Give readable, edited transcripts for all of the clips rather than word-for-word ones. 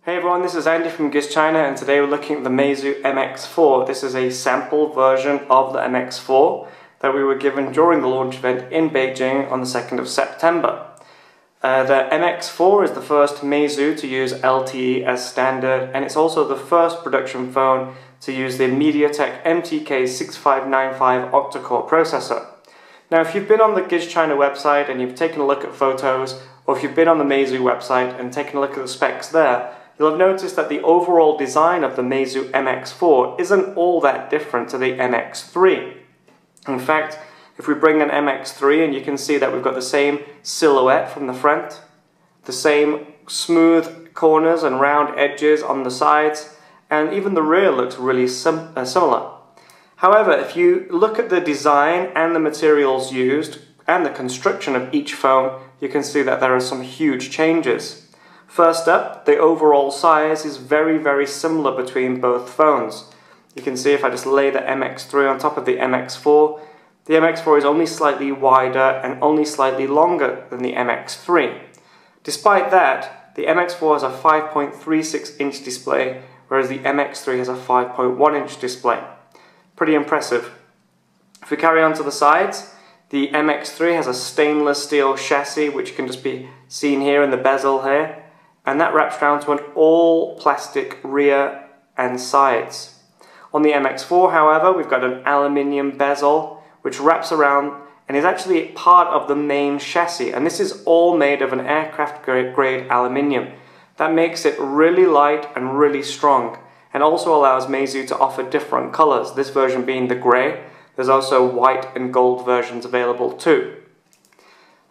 Hey everyone, this is Andy from Gizchina, and today we're looking at the Meizu MX4. This is a sample version of the MX4 that we were given during the launch event in Beijing on the 2nd of September. The MX4 is the first Meizu to use LTE as standard, and it's also the first production phone to use the Mediatek MT6595 octa-core processor. Now, if you've been on the Gizchina website and you've taken a look at photos, or if you've been on the Meizu website and taken a look at the specs there, you'll have noticed that the overall design of the Meizu MX4 isn't all that different to the MX3. In fact, if we bring an MX3 and you can see that we've got the same silhouette from the front, the same smooth corners and round edges on the sides, and even the rear looks really similar. However, if you look at the design and the materials used and the construction of each phone, you can see that there are some huge changes. First up, the overall size is very similar between both phones. You can see if I just lay the MX3 on top of the MX4 is only slightly wider and only slightly longer than the MX3. Despite that, the MX4 has a 5.36-inch display, whereas the MX3 has a 5.1-inch display. Pretty impressive. If we carry on to the sides, the MX3 has a stainless steel chassis, which can just be seen here in the bezel here. And that wraps down to an all-plastic rear and sides. On the MX4, however, we've got an aluminium bezel which wraps around and is actually part of the main chassis. And this is all made of an aircraft-grade aluminium. That makes it really light and really strong, and also allows Meizu to offer different colors, this version being the grey. There's also white and gold versions available too.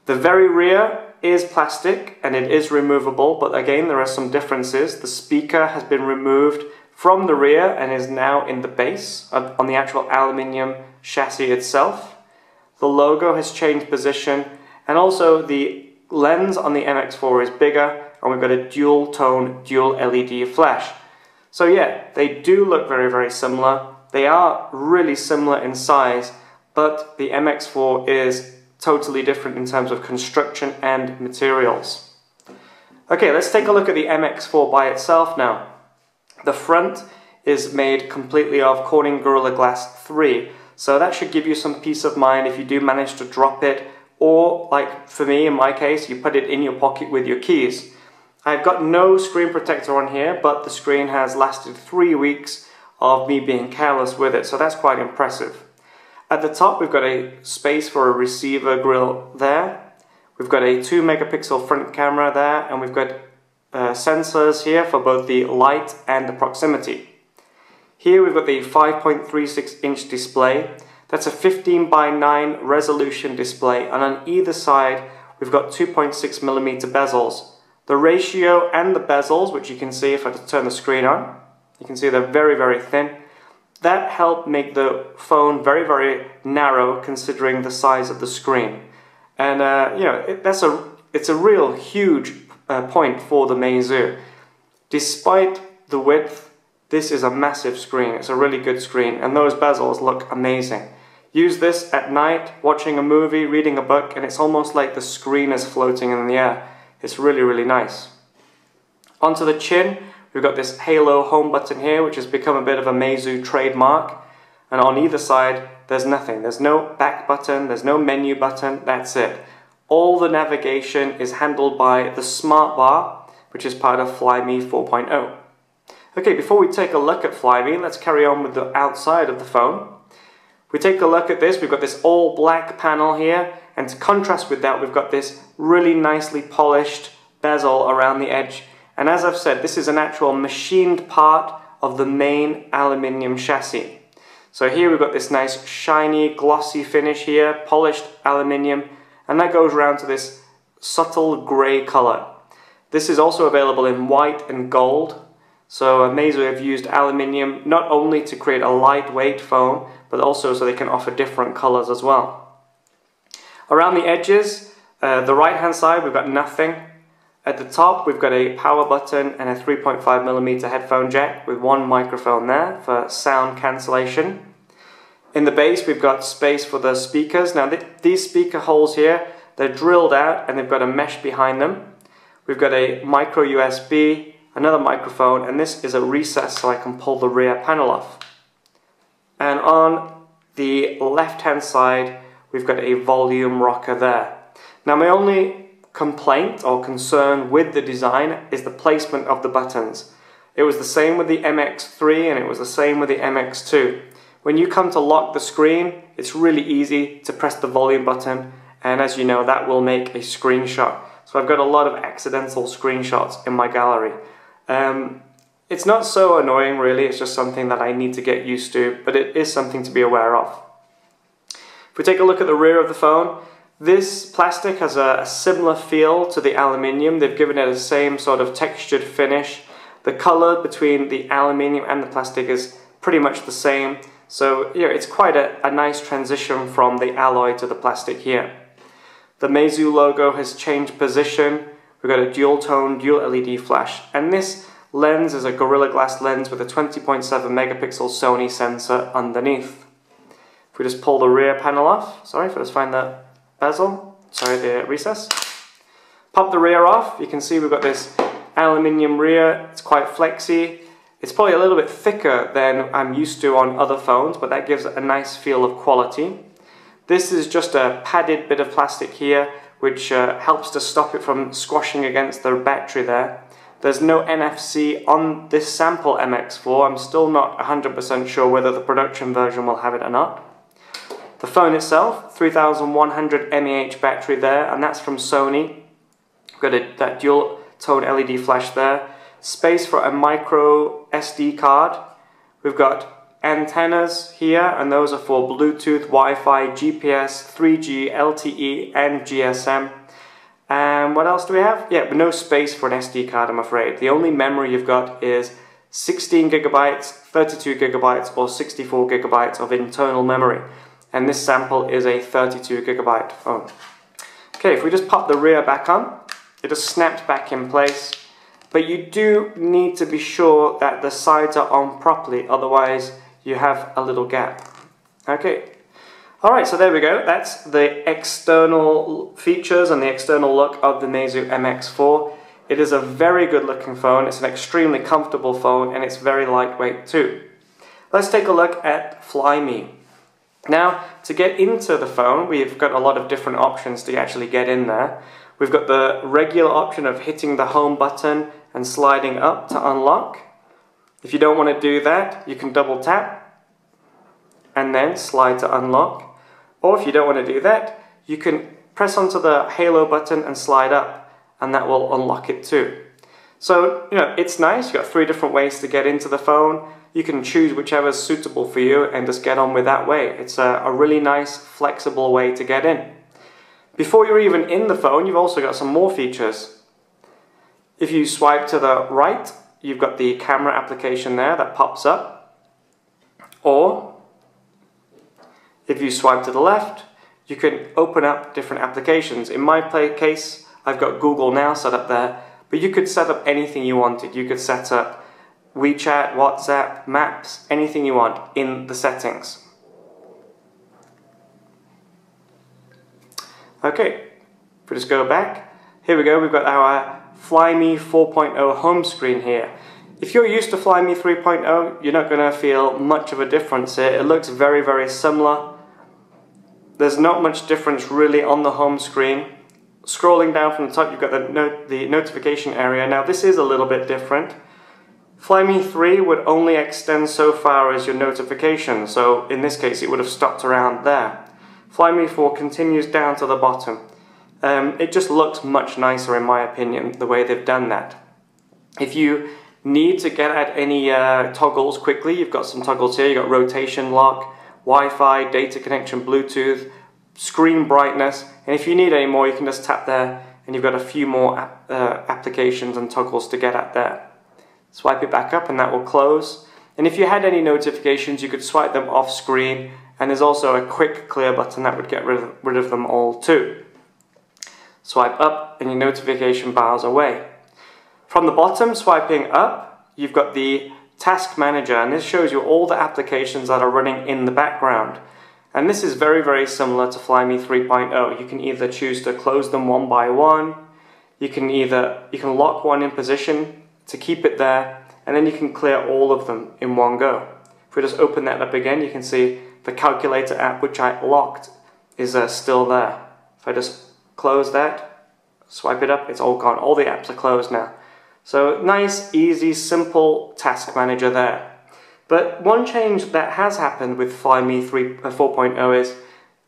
The very rear is plastic and it is removable, but again there are some differences. The speaker has been removed from the rear and is now in the base on the actual aluminium chassis itself. The logo has changed position, and also the lens on the MX4 is bigger, and we've got a dual tone, dual LED flash. So yeah, they do look very similar. They are really similar in size, but the MX4 is totally different in terms of construction and materials. Okay, let's take a look at the MX4 by itself now. The front is made completely of Corning Gorilla Glass 3, so that should give you some peace of mind if you do manage to drop it, or like for me in my case, you put it in your pocket with your keys. I've got no screen protector on here, but the screen has lasted 3 weeks of me being careless with it, so that's quite impressive. At the top, we've got a space for a receiver grill there. We've got a 2-megapixel front camera there, and we've got sensors here for both the light and the proximity. Here we've got the 5.36-inch display. That's a 15:9 resolution display, and on either side we've got 2.6mm bezels. The ratio and the bezels, which you can see if I just turn the screen on, you can see they're very thin. That helped make the phone very narrow considering the size of the screen. And you know, it's a real huge point for the Meizu. Despite the width, this is a massive screen. It's a really good screen, and those bezels look amazing. Use this at night, watching a movie, reading a book, and it's almost like the screen is floating in the air. It's really nice. Onto the chin, we've got this halo home button here, which has become a bit of a Meizu trademark. And on either side, there's nothing. There's no back button, there's no menu button, that's it. All the navigation is handled by the smart bar, which is part of Flyme 4.0. Okay, before we take a look at Flyme, let's carry on with the outside of the phone. If we take a look at this, we've got this all black panel here, and to contrast with that, we've got this really nicely polished bezel around the edge. And as I've said, this is an actual machined part of the main aluminium chassis. So here we've got this nice shiny glossy finish here, polished aluminium, and that goes around to this subtle grey colour. This is also available in white and gold. So Meizu have used aluminium not only to create a lightweight phone, but also so they can offer different colours as well. Around the edges, the right hand side, we've got nothing. At the top, we've got a power button and a 3.5mm headphone jack with one microphone there for sound cancellation. In the base, we've got space for the speakers. Now, these speaker holes here, they're drilled out and they've got a mesh behind them. We've got a micro USB, another microphone, and this is a recess so I can pull the rear panel off. And on the left hand side we've got a volume rocker there. Now my only complaint or concern with the design is the placement of the buttons. It was the same with the MX3 and it was the same with the MX2. When you come to lock the screen, it's really easy to press the volume button, and as you know, that will make a screenshot. So I've got a lot of accidental screenshots in my gallery. It's not so annoying really, it's just something that I need to get used to, but it is something to be aware of. If we take a look at the rear of the phone, this plastic has a similar feel to the aluminium. They've given it the same sort of textured finish. The color between the aluminium and the plastic is pretty much the same. So it's quite a nice transition from the alloy to the plastic here. The Meizu logo has changed position. We've got a dual tone, dual LED flash, and this lens is a Gorilla Glass lens with a 20.7 megapixel Sony sensor underneath. If we just pull the rear panel off, sorry, if I just find the bezel, sorry, the recess. Pop the rear off, you can see we've got this aluminium rear, it's quite flexy. It's probably a little bit thicker than I'm used to on other phones, but that gives it a nice feel of quality. This is just a padded bit of plastic here, which helps to stop it from squashing against the battery there. There's no NFC on this sample MX4. I'm still not 100% sure whether the production version will have it or not. The phone itself, 3100 mAh battery there, and that's from Sony. We've got that dual tone LED flash there. Space for a micro SD card. We've got antennas here, and those are for Bluetooth, Wi-Fi, GPS, 3G, LTE, and GSM. And what else do we have? Yeah, but no space for an SD card, I'm afraid. The only memory you've got is 16 gigabytes, 32 gigabytes, or 64 gigabytes of internal memory. And this sample is a 32 gigabyte phone. Okay, if we just pop the rear back on, it just snaps back in place. But you do need to be sure that the sides are on properly, otherwise you have a little gap. Okay. Alright, so there we go. That's the external features and the external look of the Meizu MX4. It is a very good looking phone, it's an extremely comfortable phone, and it's very lightweight too. Let's take a look at Flyme. Now, to get into the phone, we've got a lot of different options to actually get in there. We've got the regular option of hitting the home button and sliding up to unlock. If you don't want to do that, you can double tap and then slide to unlock. Or if you don't want to do that, you can press onto the halo button and slide up, and that will unlock it too. So, it's nice. You've got 3 different ways to get into the phone. You can choose whichever is suitable for you and just get on with that way. It's a really nice, flexible way to get in. Before you're even in the phone, you've also got some more features. If you swipe to the right, you've got the camera application there that pops up. Or, if you swipe to the left, you can open up different applications. In my case, I've got Google Now set up there, but you could set up anything you wanted. You could set up WeChat, WhatsApp, Maps, anything you want in the settings. Okay, if we just go back, here we go, we've got our Flyme 4.0 home screen here. If you're used to Flyme 3.0, you're not going to feel much of a difference here. It looks very, very similar. There's not much difference really on the home screen. Scrolling down from the top, you've got the notification area. Now this is a little bit different. Flyme 3 would only extend so far as your notification, so in this case it would have stopped around there. Flyme 4 continues down to the bottom. It just looks much nicer in my opinion, the way they've done that. If you need to get at any toggles quickly, you've got some toggles here. You've got rotation lock, Wi-Fi, data connection, Bluetooth, screen brightness, and if you need any more you can just tap there and you've got a few more applications and toggles to get at there. Swipe it back up and that will close. And if you had any notifications you could swipe them off screen, and there's also a quick clear button that would get rid of them all too. Swipe up and your notification bars away. From the bottom, swiping up, you've got the Task Manager, and this shows you all the applications that are running in the background. And this is very, very similar to Flyme 3.0. You can either choose to close them one by one, you can lock one in position to keep it there, and then you can clear all of them in one go. If we just open that up again, you can see the calculator app, which I locked, is still there. If I just close that, swipe it up, it's all gone. All the apps are closed now. So nice, easy, simple task manager there. But one change that has happened with Flyme 4.0 is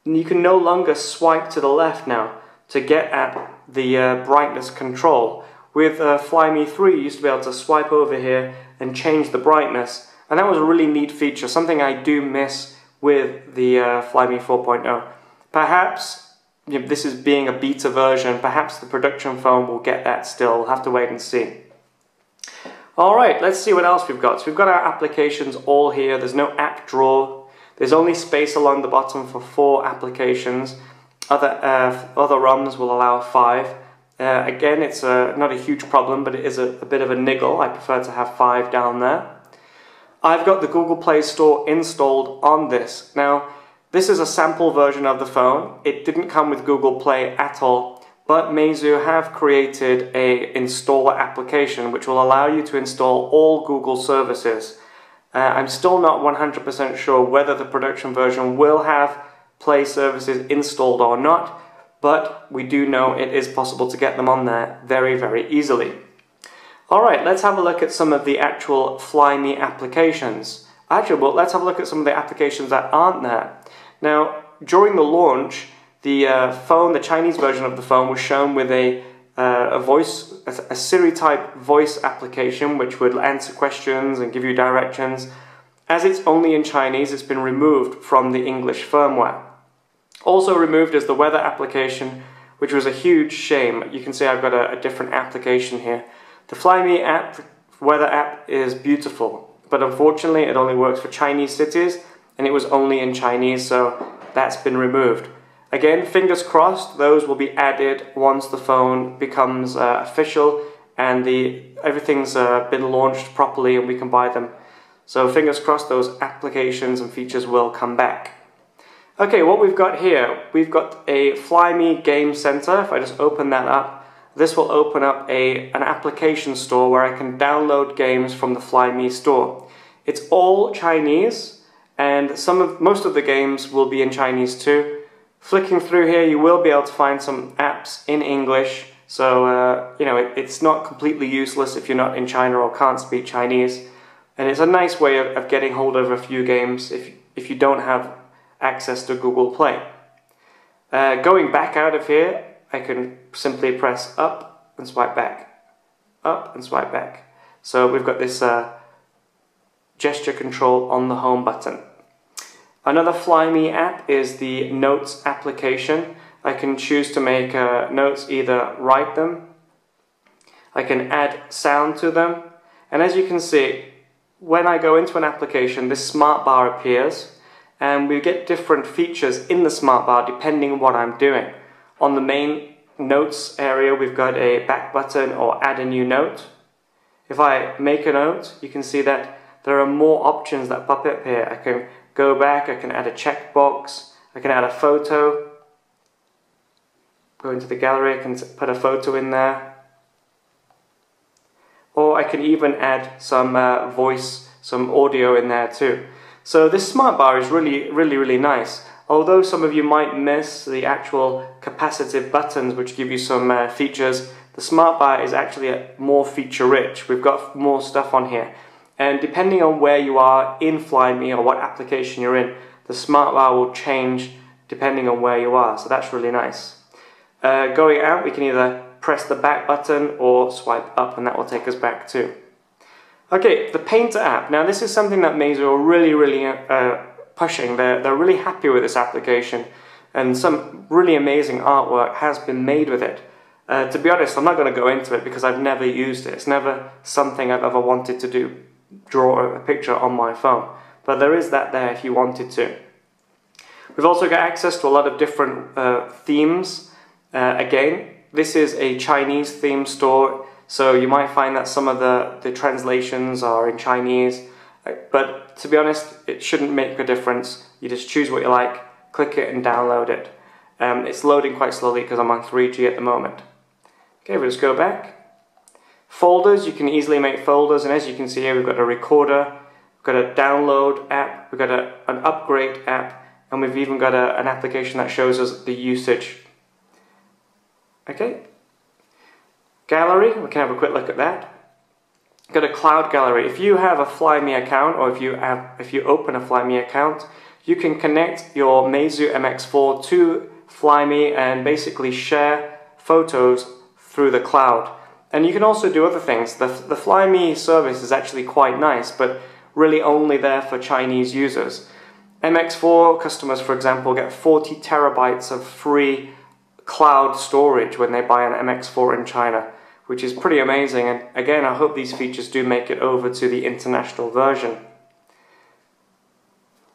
you can no longer swipe to the left now to get at the brightness control. With Flyme 3, you used to be able to swipe over here and change the brightness, and that was a really neat feature, something I do miss with the Flyme 4.0. Perhaps, this is being a beta version, perhaps the production phone will get that still. We'll have to wait and see. Alright, let's see what else we've got. So we've got our applications all here. There's no app drawer. There's only space along the bottom for 4 applications. Other ROMs will allow 5. Again, it's not a huge problem, but it is a bit of a niggle. I prefer to have 5 down there. I've got the Google Play Store installed on this. Now, this is a sample version of the phone. It didn't come with Google Play at all, but Meizu have created an installer application which will allow you to install all Google services. I'm still not 100% sure whether the production version will have Play services installed or not, but we do know it is possible to get them on there very, very easily. Alright, let's have a look at some of the actual Flyme applications. Actually, well, let's have a look at some of the applications that aren't there. Now, during the launch, the Chinese version of the phone was shown with a Siri-type voice application which would answer questions and give you directions. As it's only in Chinese, it's been removed from the English firmware. Also removed is the weather application, which was a huge shame. You can see I've got a different application here. The Flyme app, weather app, is beautiful, but unfortunately it only works for Chinese cities, and it was only in Chinese, so that's been removed. Again, fingers crossed, those will be added once the phone becomes official and everything's been launched properly and we can buy them. So fingers crossed those applications and features will come back. Okay, what we've got here, we've got a Flyme Game Center. If I just open that up, this will open up an application store where I can download games from the Flyme store. It's all Chinese, and most of the games will be in Chinese too. Flicking through here, you will be able to find some apps in English, so it's not completely useless if you're not in China or can't speak Chinese. And it's a nice way of getting hold of a few games if you don't have access to Google Play. Going back out of here, I can simply press up and swipe back, up and swipe back. So we've got this gesture control on the home button. Another Flyme app is the Notes application. I can choose to make notes, either write them, I can add sound to them, and as you can see, when I go into an application, this smart bar appears, and we get different features in the smart bar depending on what I'm doing. On the main notes area, we've got a back button or add a new note. If I make a note, you can see that there are more options that pop up here. I can go back, I can add a checkbox, I can add a photo, go into the gallery, I can put a photo in there, or I can even add some voice, some audio in there too. So this smart bar is really nice. Although some of you might miss the actual capacitive buttons which give you some features, the smart bar is actually more feature rich. We've got more stuff on here. And depending on where you are in Flyme or what application you're in, the smart bar will change depending on where you are. So that's really nice. Going out, we can either press the back button or swipe up, and that will take us back too. Okay, the Painter app. Now this is something that Meizu are really pushing. They're really happy with this application, and some really amazing artwork has been made with it. To be honest, I'm not going to go into it because I've never used it. It's never something I've ever wanted to do, draw a picture on my phone. But there is that there if you wanted to. We've also got access to a lot of different themes. Again, this is a Chinese theme store, so you might find that some of the translations are in Chinese, but to be honest, it shouldn't make a difference. You just choose what you like, click it and download it. It's loading quite slowly because I'm on 3G at the moment. Okay, we'll just go back. Folders, you can easily make folders, and as you can see here, we've got a recorder, we've got a download app, we've got an upgrade app, and we've even got an application that shows us the usage. Okay. Gallery, we can have a quick look at that. Got a cloud gallery. If you have a Flyme account, or if you open a Flyme account, you can connect your Meizu MX4 to Flyme and basically share photos through the cloud. And you can also do other things. The Flyme service is actually quite nice, but really only there for Chinese users. MX4 customers, for example, get 40 terabytes of free cloud storage when they buy an MX4 in China, which is pretty amazing. And again, I hope these features do make it over to the international version.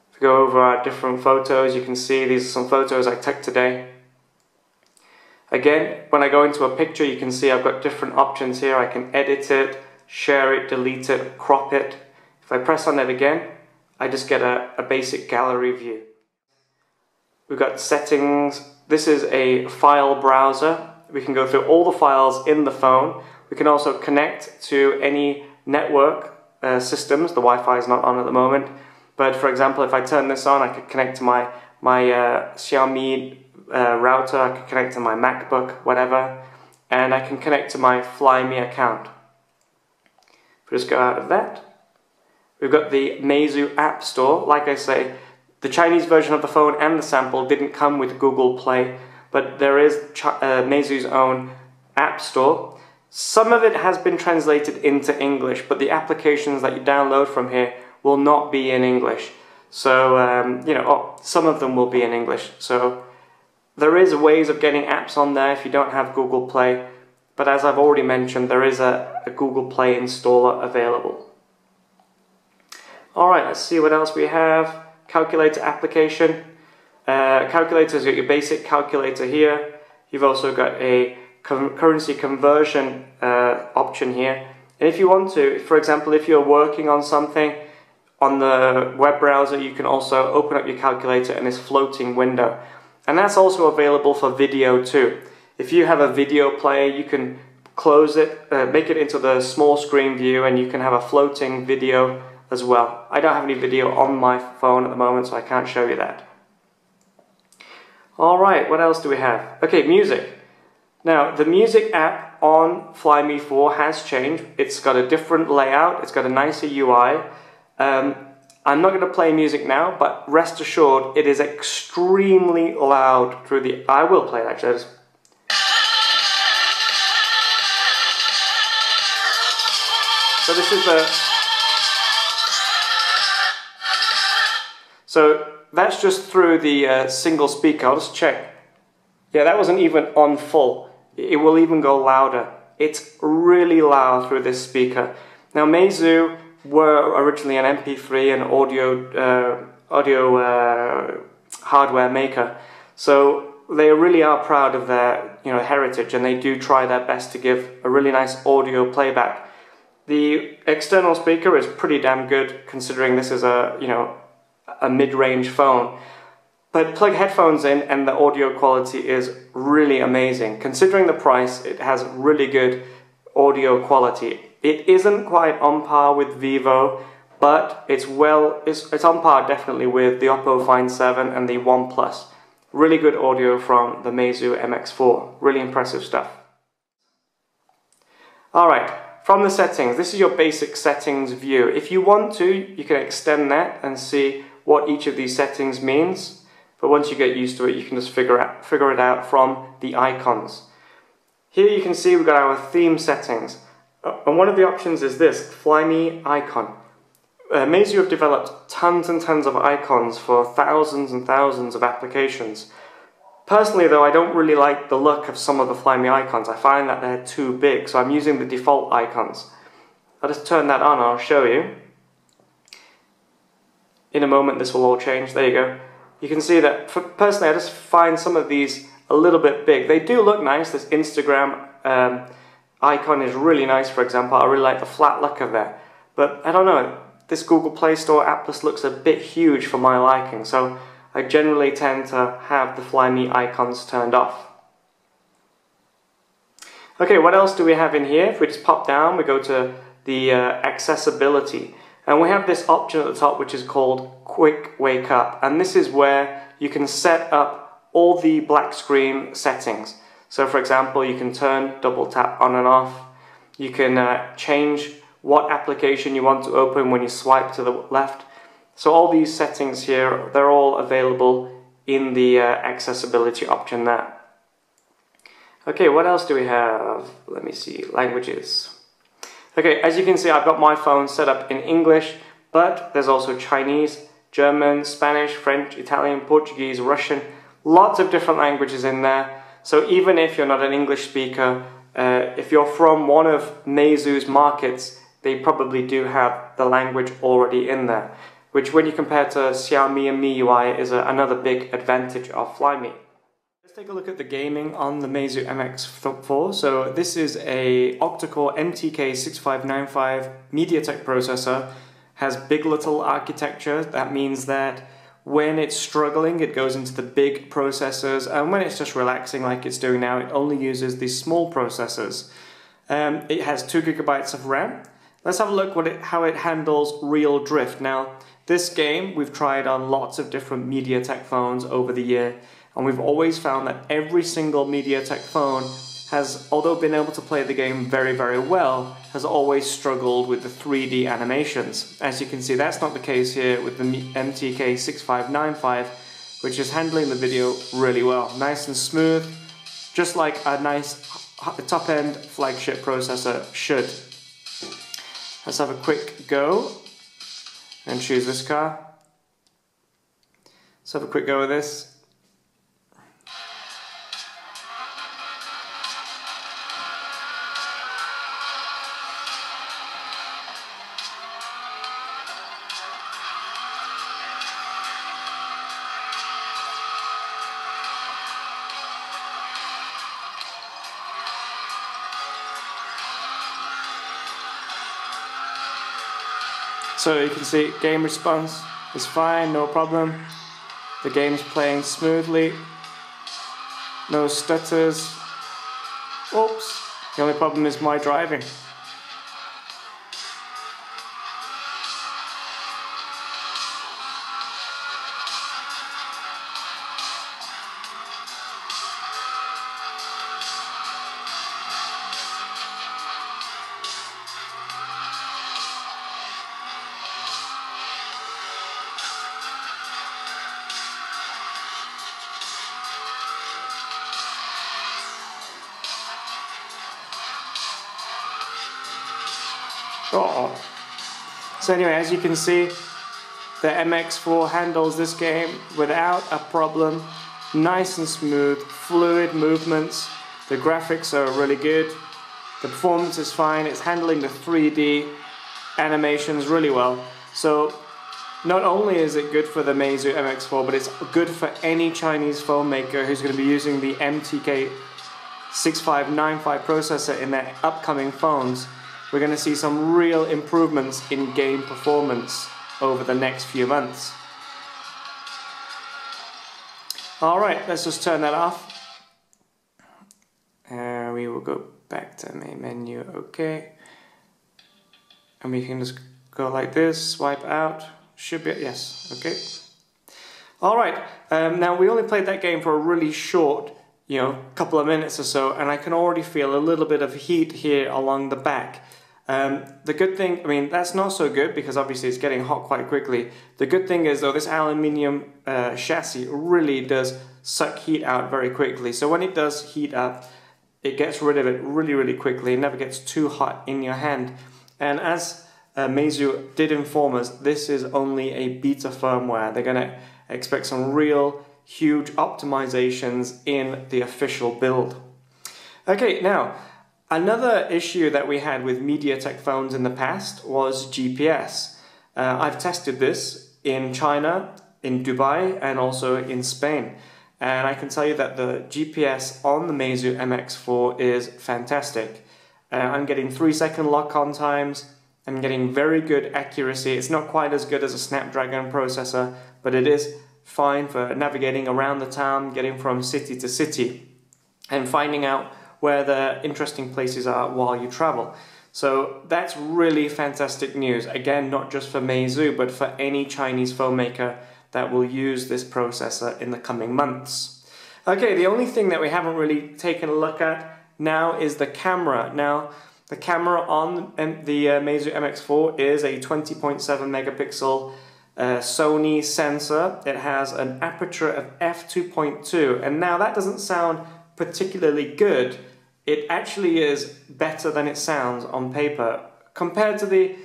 If we go over our different photos, you can see these are some photos I took today. Again, when I go into a picture, you can see I've got different options here. I can edit it, share it, delete it, crop it. If I press on it again, I just get a basic gallery view. We've got settings. This is a file browser. We can go through all the files in the phone. We can also connect to any network systems. The Wi-Fi is not on at the moment, but for example, if I turn this on, I could connect to my Xiaomi router. I could connect to my MacBook, whatever, and I can connect to my Flyme account. If we just go out of that, we've got the Meizu App Store. Like I say, the Chinese version of the phone and the sample didn't come with Google Play, but there is Meizu's own App Store. Some of it has been translated into English, but the applications that you download from here will not be in English. So, some of them will be in English. So, there is ways of getting apps on there if you don't have Google Play, but as I've already mentioned, there is a Google Play installer available. Alright, let's see what else we have. Calculator application. Calculator's got your basic calculator here. You've also got a currency conversion option here. And if you want to, for example, if you're working on something on the web browser, you can also open up your calculator in this floating window. And that's also available for video too. If you have a video player, you can close it, make it into the small screen view, and you can have a floating video as well. I don't have any video on my phone at the moment, so I can't show you that. Alright, what else do we have? Okay, music. Now, the music app on Flyme 4 has changed. It's got a different layout, it's got a nicer UI. I'm not going to play music now, but rest assured, it is extremely loud through the... I will play it actually. So this is the... So that's just through the single speaker. I'll just check. Yeah, that wasn't even on full. It will even go louder. It's really loud through this speaker. Now, Meizu were originally an MP3 and audio hardware maker, so they really are proud of their heritage, and they do try their best to give a really nice audio playback. The external speaker is pretty damn good, considering this is a mid-range phone. But plug headphones in and the audio quality is really amazing. Considering the price, it has really good audio quality. It isn't quite on par with Vivo, but it's on par definitely with the Oppo Find 7 and the OnePlus. Really good audio from the Meizu MX4. Really impressive stuff. Alright, from the settings, this is your basic settings view. If you want to, you can extend that and see what each of these settings means. But once you get used to it, you can just figure it out from the icons. Here you can see we've got our theme settings. And one of the options is this, Flyme icon. Meizu have developed tons and tons of icons for thousands and thousands of applications. Personally though, I don't really like the look of some of the Flyme icons. I find that they're too big, so I'm using the default icons. I'll just turn that on and I'll show you. In a moment this will all change. There you go. You can see that, personally, I just find some of these a little bit big. They do look nice. This Instagram icon is really nice, for example. I really like the flat look of that. But I don't know, this Google Play Store app just looks a bit huge for my liking, so I generally tend to have the Flyme icons turned off. Okay, what else do we have in here? If we just pop down, we go to the accessibility. And we have this option at the top which is called Quick Wake Up. And this is where you can set up all the black screen settings. So for example, you can turn double tap on and off. You can change what application you want to open when you swipe to the left. So all these settings here, they're all available in the accessibility option there. Okay, what else do we have? Let me see, languages. Okay, as you can see, I've got my phone set up in English, but there's also Chinese, German, Spanish, French, Italian, Portuguese, Russian, lots of different languages in there. So even if you're not an English speaker, if you're from one of Meizu's markets, they probably do have the language already in there, which when you compare to Xiaomi and MIUI is another big advantage of Flyme. Let's take a look at the gaming on the Meizu MX4. So this is a octa-core MTK6595 Mediatek processor, has big.LITTLE architecture. That means that when it's struggling, it goes into the big processors, and when it's just relaxing like it's doing now, it only uses the small processors. It has 2 GB of RAM. Let's have a look how it handles real drift. Now, this game we've tried on lots of different Mediatek phones over the year, and we've always found that every single Mediatek phone has, although been able to play the game very, very well, has always struggled with the 3D animations. As you can see, that's not the case here with the MTK6595, which is handling the video really well. Nice and smooth, just like a nice top-end flagship processor should. Let's have a quick go and choose this car. Let's have a quick go with this. So you can see game response is fine, no problem. The game's playing smoothly, no stutters. Oops, the only problem is my driving. Oh. So anyway, as you can see, the MX4 handles this game without a problem. Nice and smooth, fluid movements. The graphics are really good. The performance is fine. It's handling the 3D animations really well. So not only is it good for the Meizu MX4, but it's good for any Chinese phone maker who's going to be using the MTK6595 processor in their upcoming phones. We're going to see some real improvements in game performance over the next few months. Alright, let's just turn that off. We will go back to main menu, okay. And we can just go like this, swipe out, should be, yes, okay. Alright, now we only played that game for a really short, couple of minutes or so, and I can already feel a little bit of heat here along the back. The good thing, that's not so good because obviously it's getting hot quite quickly. The good thing is though, this aluminium chassis really does suck heat out very quickly. So when it does heat up, it gets rid of it really, really quickly. It never gets too hot in your hand. And as Meizu did inform us, this is only a beta firmware. They're going to expect some real huge optimizations in the official build. Okay, now, another issue that we had with Mediatek phones in the past was GPS. I've tested this in China, in Dubai, and also in Spain. And I can tell you that the GPS on the Meizu MX4 is fantastic. I'm getting 3-second lock-on times. I'm getting very good accuracy. It's not quite as good as a Snapdragon processor, but it is fine for navigating around the town, getting from city to city, and finding out where the interesting places are while you travel. So that's really fantastic news. Again, not just for Meizu, but for any Chinese phone maker that will use this processor in the coming months. Okay, the only thing that we haven't really taken a look at now is the camera. Now, the camera on the Meizu MX4 is a 20.7 megapixel Sony sensor. It has an aperture of f2.2, and now that doesn't sound particularly good. It actually is better than it sounds on paper. Compared to the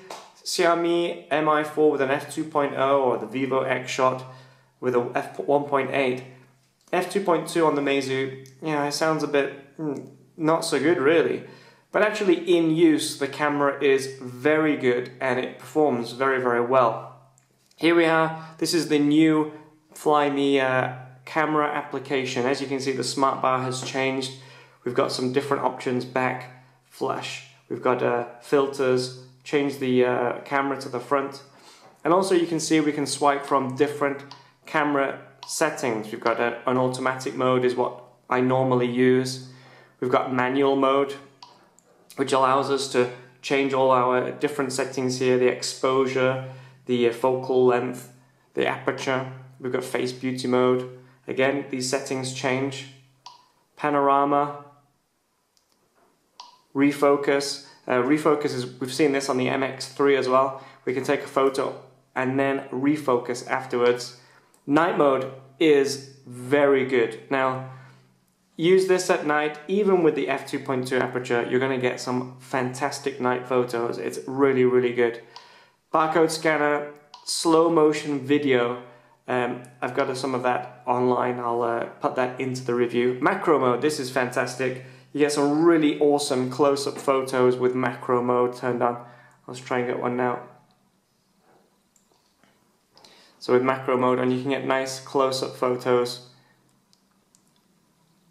Xiaomi Mi4 with an f2.0 or the Vivo X-Shot with a f1.8, f2.2 on the Meizu, yeah, it sounds a bit not so good really. But actually in use, the camera is very good and it performs very, very well. Here we are. This is the new Flyme camera application. As you can see, the smart bar has changed. We've got some different options, back, flash. We've got filters, change the camera to the front. And also you can see we can swipe from different camera settings. We've got an automatic mode is what I normally use. We've got manual mode, which allows us to change all our different settings here, the exposure, the focal length, the aperture. We've got face beauty mode. Again, these settings change. Panorama, refocus. Refocus is, we've seen this on the MX3 as well. We can take a photo and then refocus afterwards. Night mode is very good. Now, use this at night. Even with the f2.2 aperture, you're going to get some fantastic night photos. It's really, really good. Barcode scanner, slow motion video. I've got some of that online. I'll put that into the review. Macro mode, this is fantastic. You get some really awesome close-up photos with macro mode turned on. Let's try and get one now. So with macro mode on, you can get nice close-up photos.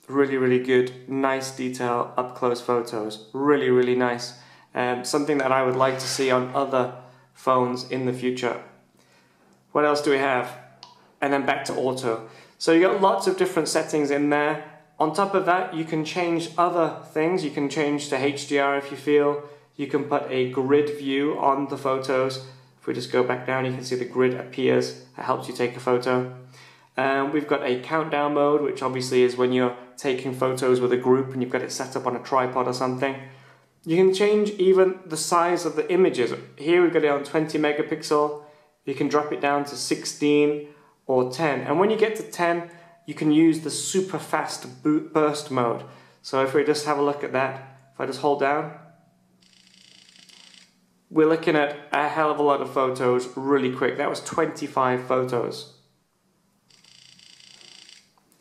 Really, really good, nice detail, up-close photos. Really, really nice. Something that I would like to see on other phones in the future. What else do we have? And then back to auto. So you got lots of different settings in there. On top of that, you can change other things. You can change to HDR if you feel. You can put a grid view on the photos. If we just go back down, you can see the grid appears. That helps you take a photo. We've got a countdown mode, which obviously is when you're taking photos with a group and you've got it set up on a tripod or something. You can change even the size of the images. Here we've got it on 20 megapixel. You can drop it down to 16 or 10. And when you get to 10, you can use the super fast burst mode. So if we just have a look at that, if I just hold down, we're looking at a hell of a lot of photos really quick. That was 25 photos.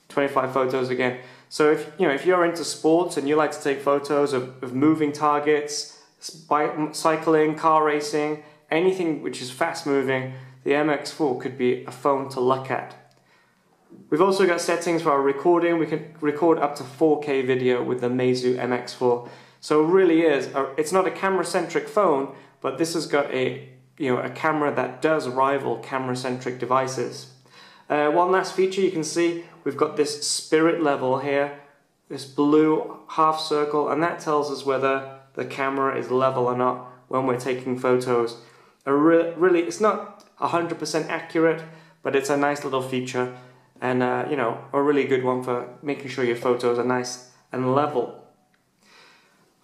25 photos again. So if you're into sports and you like to take photos of moving targets, cycling, car racing, anything which is fast moving, the MX4 could be a phone to look at. We've also got settings for our recording. We can record up to 4K video with the Meizu MX4. So it really is, it's not a camera-centric phone, but this has got a camera that does rival camera-centric devices. One last feature you can see, we've got this spirit level here, this blue half circle, and that tells us whether the camera is level or not when we're taking photos. Really, it's not 100% accurate, but it's a nice little feature, and a really good one for making sure your photos are nice and level.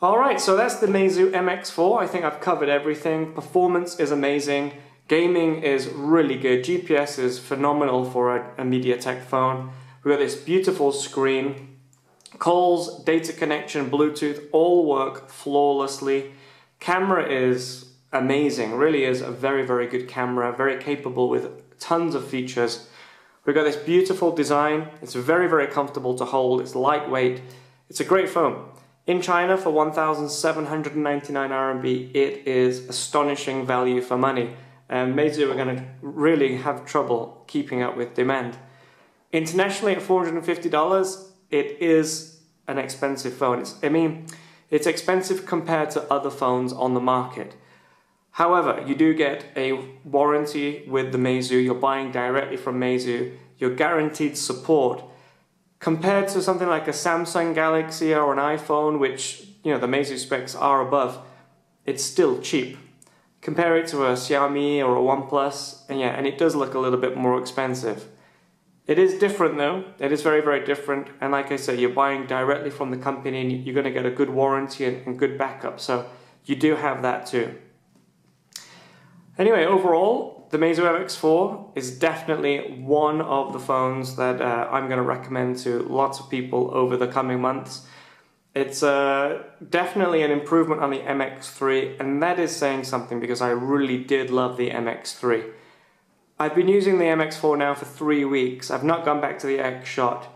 Alright, so that's the Meizu MX4. I think I've covered everything. Performance is amazing. Gaming is really good. GPS is phenomenal for a Mediatek phone. We've got this beautiful screen. Calls, data connection, Bluetooth all work flawlessly. Camera is amazing. Really is a very, very good camera. Very capable with tons of features. We've got this beautiful design. It's very, very comfortable to hold. It's lightweight. It's a great phone. In China, for 1,799 RMB, it is astonishing value for money. And Meizu are going to really have trouble keeping up with demand. Internationally, at $450, it is an expensive phone. It's expensive compared to other phones on the market. However, you do get a warranty with the Meizu. You're buying directly from Meizu. You're guaranteed support. Compared to something like a Samsung Galaxy or an iPhone, which, you know, the Meizu specs are above, it's still cheap. Compare it to a Xiaomi or a OnePlus, and yeah, and it does look a little bit more expensive. It is different though, it is very, very different, and like I said, you're buying directly from the company and you're going to get a good warranty and good backup, so you do have that too. Anyway, overall, the Meizu MX4 is definitely one of the phones that I'm going to recommend to lots of people over the coming months. It's definitely an improvement on the MX3, and that is saying something because I really did love the MX3. I've been using the MX4 now for 3 weeks. I've not gone back to the X Shot,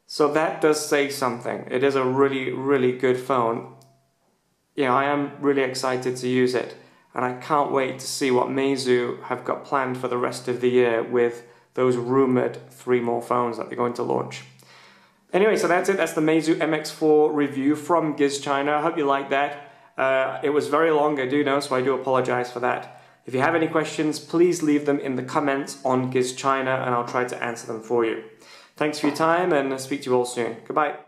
so that does say something. It is a really, really good phone. Yeah, I am really excited to use it. And I can't wait to see what Meizu have got planned for the rest of the year with those rumoured 3 more phones that they're going to launch. Anyway, so that's it. That's the Meizu MX4 review from Gizchina. I hope you liked that. It was very long, I do know, so I do apologise for that. If you have any questions, please leave them in the comments on Gizchina and I'll try to answer them for you. Thanks for your time and I'll speak to you all soon. Goodbye.